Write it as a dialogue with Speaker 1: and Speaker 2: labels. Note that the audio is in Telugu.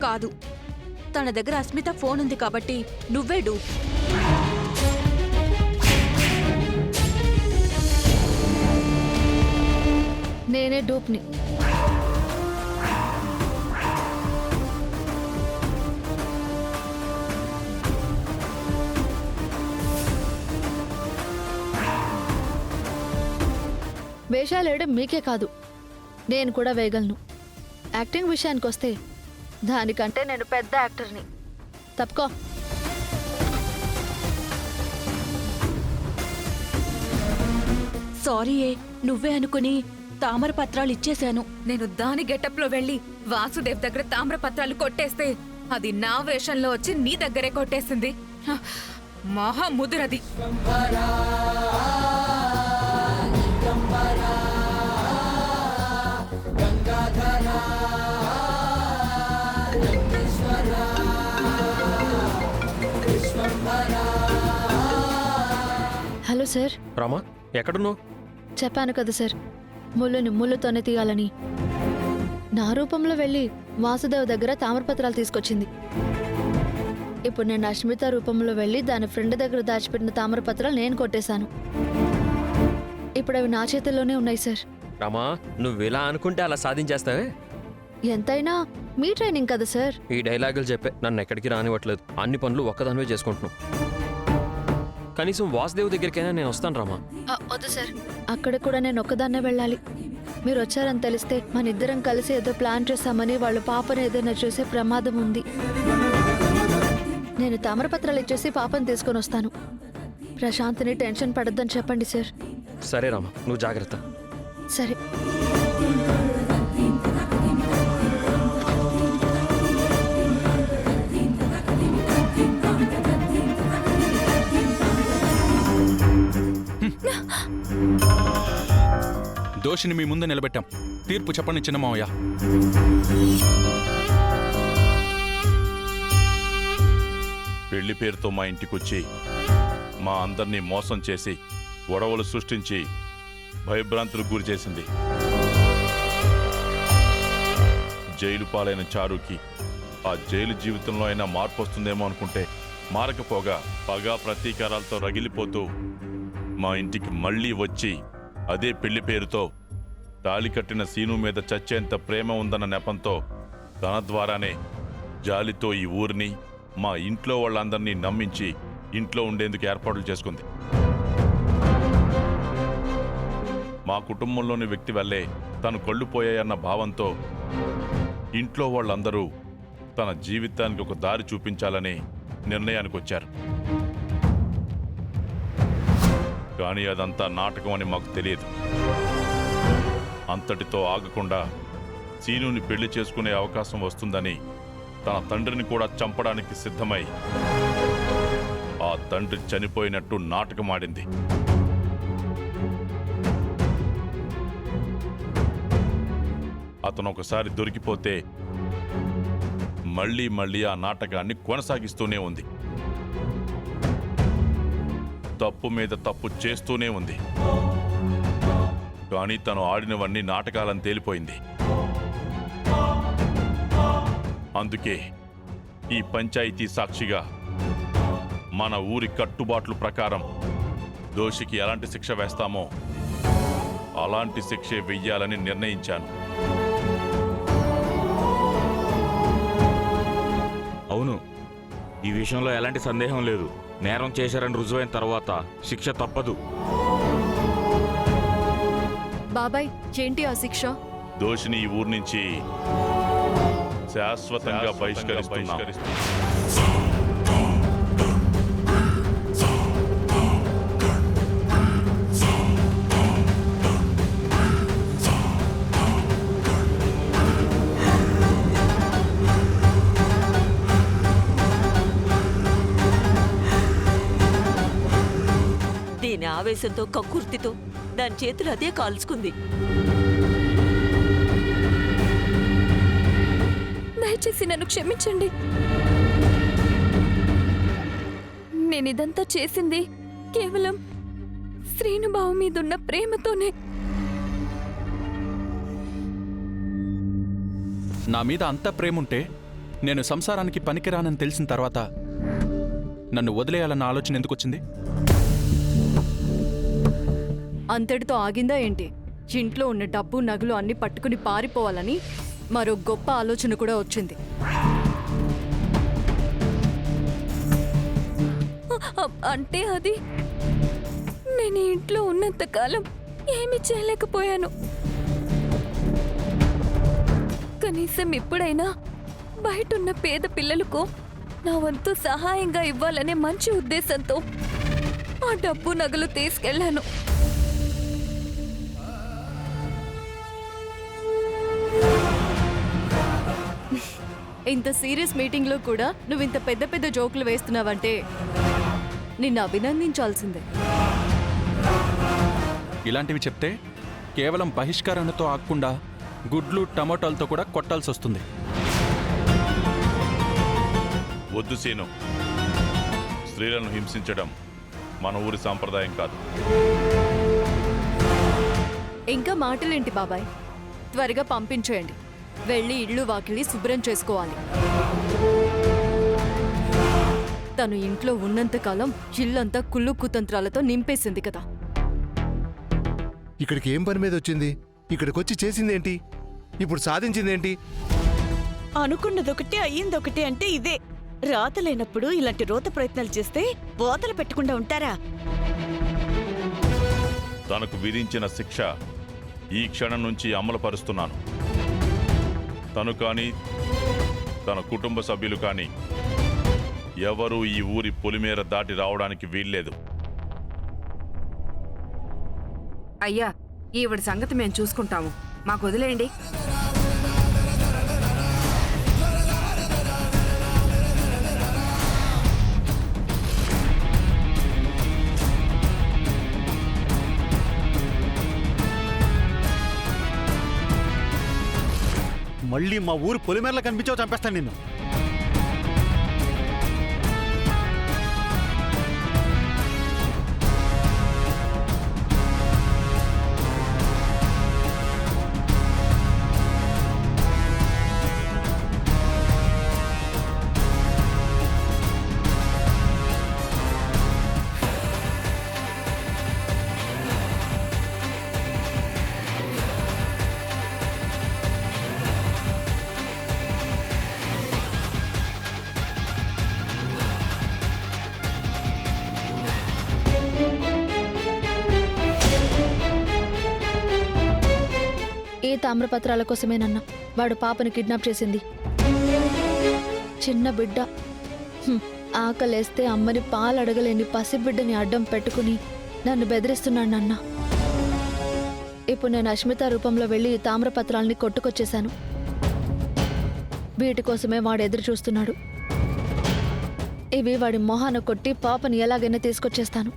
Speaker 1: కాదు, తన దగ్గర అస్మిత ఫోన్ ఉంది కాబట్టి నువ్వే డూ.
Speaker 2: నేనే డూప్ని. వేషాలు వేయడం మీకే కాదు, నేను కూడా వేయగలను. యాక్టింగ్ విషయానికి వస్తే దానికంటే నేను పెద్ద యాక్టర్ని. తప్పుకో.
Speaker 1: సారీయే, నువ్వే అనుకుని తామర పత్రాలు ఇచ్చేశాను.
Speaker 3: నేను దాని గెటప్లో వెళ్ళి వాసుదేవ్ దగ్గర తామ్రపత్రాలు కొట్టేస్తే అది నా వేషంలో వచ్చి నీ దగ్గరే కొట్టేసింది. హ, మహా ముదురది.
Speaker 2: Hello sir.
Speaker 4: రామా, ఎక్కడున్నావు?
Speaker 2: చెప్పాను కదా సార్, ముళ్ళుని ముళ్ళుతోనే తీయాలని. నా రూపంలో వెళ్ళి వాసుదేవ్ దగ్గర తామరపత్రాలు తీసుకొచ్చింది. ఇప్పుడు నేను అస్మిత రూపంలో వెళ్ళి దాని ఫ్రెండ్ దగ్గర దాచిపెట్టిన తామరపత్రాలు నేను కొట్టేశాను. ఇప్పుడు అవి నా చేతుల్లోనే ఉన్నాయి సార్.
Speaker 4: రామా, నువ్వు ఇలా అనుకుంటే అలా సాధించేస్తావే?
Speaker 2: ఎంతైనా మీ ట్రైనింగ్ కదా సార్.
Speaker 4: ఈ డైలాగులు చెప్పే నన్ను ఎక్కడికి రానివ్వట్లేదు. అన్ని పనులు ఒక్కదానివే చేసుకుంటున్నావు. కనీసం వాసుదేవ్ దగ్గరికైనా నేను వస్తాను రామా.
Speaker 2: వద్దు సార్, అక్కడికి కూడా నేను ఒక్కదాన్నే వెళ్ళాలి. మీరు వచ్చారని తెలిస్తే మన ఇద్దరం కలిసి ఏదో ప్లాన్ చేస్తామని వాళ్ళు పాపను ఏదైనా చూసే ప్రమాదం ఉంది. నేను తామరపత్రాలు ఇచ్చేసి పాపను తీసుకొని వస్తాను. ప్రశాంత్ని టెన్షన్ పడద్దని చెప్పండి సార్.
Speaker 4: సరే రామా, నువ్వు జాగ్రత్త.
Speaker 2: సరే.
Speaker 5: దోషిని మీ ముందు నిలబెట్టాం. తీర్పు చెప్పండి చిన్న మావయ్య.
Speaker 6: పెళ్లి పేరుతో మా ఇంటికొచ్చి మా అందరినీ మోసం చేసి గొడవలు సృష్టించి భయభ్రాంతులకు గురి చేసింది. జైలు పాలైన చారుకి ఆ జైలు జీవితంలో అయినా మార్పు వస్తుందేమో అనుకుంటే మారకపోగా పగా ప్రతీకారాలతో రగిలిపోతూ మా ఇంటికి మళ్ళీ వచ్చి అదే పెళ్లి పేరుతో తాళి కట్టిన సీను మీద చచ్చేంత ప్రేమ ఉందన్న నెపంతో తన ద్వారానే జాలితో ఈ ఊరిని మా ఇంట్లో వాళ్ళందరినీ నమ్మించి ఇంట్లో ఉండేందుకు ఏర్పాట్లు చేసుకుంది. మా కుటుంబంలోని వ్యక్తి వల్లే తను కళ్ళు పోయాయన్న భావంతో ఇంట్లో వాళ్ళందరూ తన జీవితానికి ఒక దారి చూపించాలని నిర్ణయానికి వచ్చారు. కానీ అదంతా నాటకం అని మాకు తెలియదు. అంతటితో ఆగకుండా సీనుని పెళ్లి చేసుకునే అవకాశం వస్తుందని తన తండ్రిని కూడా చంపడానికి సిద్ధమై ఆ తండ్రి చనిపోయినట్టు నాటకమాడింది. అతను ఒకసారి దొరికిపోతే మళ్ళీ మళ్ళీ ఆ నాటకాన్ని కొనసాగిస్తూనే ఉంది. తప్పు మీద తప్పు చేస్తూనే ఉంది. కానీ తను ఆడినవన్నీ నాటకాలని తేలిపోయింది. అందుకే ఈ పంచాయతీ సాక్షిగా మన ఊరి కట్టుబాట్ల ప్రకారం దోషికి ఎలాంటి శిక్ష వేస్తామో అలాంటి శిక్షే వెయ్యాలని నిర్ణయించాను.
Speaker 7: అవును, ఈ విషయంలో ఎలాంటి సందేహం లేదు. నేరం చేశారని రుజువైన తర్వాత శిక్ష తప్పదు.
Speaker 1: బాబాయ్, ఏంటి ఆ శిక్ష?
Speaker 6: దోషిని ఈ ఊరి నుంచి శాశ్వతంగా బహిష్కరిస్తున్నా.
Speaker 8: దీని ఆవేశంతో కక్కుర్తితో దాని చేతులు అదే కాల్చుకుంది.
Speaker 3: దయచేసి నన్ను క్షమించండి. నేనిదంతా చేసింది కేవలం శ్రీనుబాబు మీదున్న ప్రేమతోనే.
Speaker 5: నా మీద అంత ప్రేముంటే నేను సంసారానికి పనికిరానని తెలిసిన తర్వాత నన్ను వదిలేయాలన్న ఆలోచన ఎందుకు వచ్చింది?
Speaker 9: అంతటితో ఆగిందా ఏంటి? ఇంట్లో ఉన్న డబ్బు నగలు అన్ని పట్టుకుని పారిపోవాలని మరో గొప్ప ఆలోచన కూడా వచ్చింది.
Speaker 1: అంటే అది నేను ఈ ఇంట్లో ఉన్నంత కాలం ఏమీ చేయలేకపోయాను. కనీసం ఇప్పుడైనా బయటున్న పేద పిల్లలకు నా వంతు సహాయంగా ఇవ్వాలనే మంచి ఉద్దేశంతో ఆ డబ్బు నగలు తీసుకెళ్లాను.
Speaker 9: ఇంత సీరియస్ మీటింగ్లో కూడా నువ్వు ఇంత పెద్ద పెద్ద జోకులు వేస్తున్నావంటే నిన్ను అభినందించాల్సిందే.
Speaker 5: ఇలాంటివి చెప్తే కేవలం బహిష్కరణతో ఆగకుండా గుడ్లు టమాటాలతో కూడా కొట్టాల్సి వస్తుంది.
Speaker 6: వద్దు సీను, స్త్రీలను హింసించడం మన ఊరి సాంప్రదాయం కాదు.
Speaker 9: ఇంకా మాటలేంటి బాబాయ్? త్వరగా పంపించేయండి. వెళ్ళి ఇళ్ళు వాకిలి శుభ్రం చేసుకోవాలి. తను ఇంట్లో ఉన్నంతకాలం ఇల్లంతా కుళ్ళు కుతంత్రాలతో నింపేసింది కదా.
Speaker 10: ఇక్కడికి ఏం పని మీద వచ్చింది? ఇక్కడికొచ్చి చేసిందేంటి? ఇప్పుడు సాధించిందేంటి?
Speaker 8: అనుకున్నదొకటి అయ్యిందొకటి అంటే ఇదే. రాత లేనప్పుడు ఇలాంటి రోత ప్రయత్నాలు చేస్తే బోతలు పెట్టకుండా ఉంటారా?
Speaker 6: తనకు విధించిన శిక్ష ఈ క్షణం నుంచి అమలు పరుస్తున్నాను. తను కానీ తన కుటుంబ సభ్యులు కానీ ఎవరూ ఈ ఊరి పొలిమేర దాటి రావడానికి వీల్లేదు.
Speaker 3: అయ్యా, ఈవిడ సంగతి మేము చూసుకుంటాము, మాకు వదిలేయండి.
Speaker 10: మళ్ళీ మా ఊరు పొలిమేరలో కనిపించావు చంపేస్తాను నిన్ను.
Speaker 2: ఏ తామ్రపత్రాల కోసమేనన్నా వాడు పాపను కిడ్నాప్ చేసింది. చిన్న బిడ్డ, ఆకలేస్తే అమ్మని పాలు అడగలేని పసిబిడ్డని అడ్డం పెట్టుకుని నన్ను బెదిరిస్తున్నాడు నాన్న. ఇప్పుడు నేను అష్మిత రూపంలో వెళ్ళి ఈ తామ్రపత్రాలని కొట్టుకొచ్చేశాను. వీటి కోసమే వాడు ఎదురు చూస్తున్నాడు. ఇవి వాడి మొహాన కొట్టి పాపని ఎలాగైనా తీసుకొచ్చేస్తాను.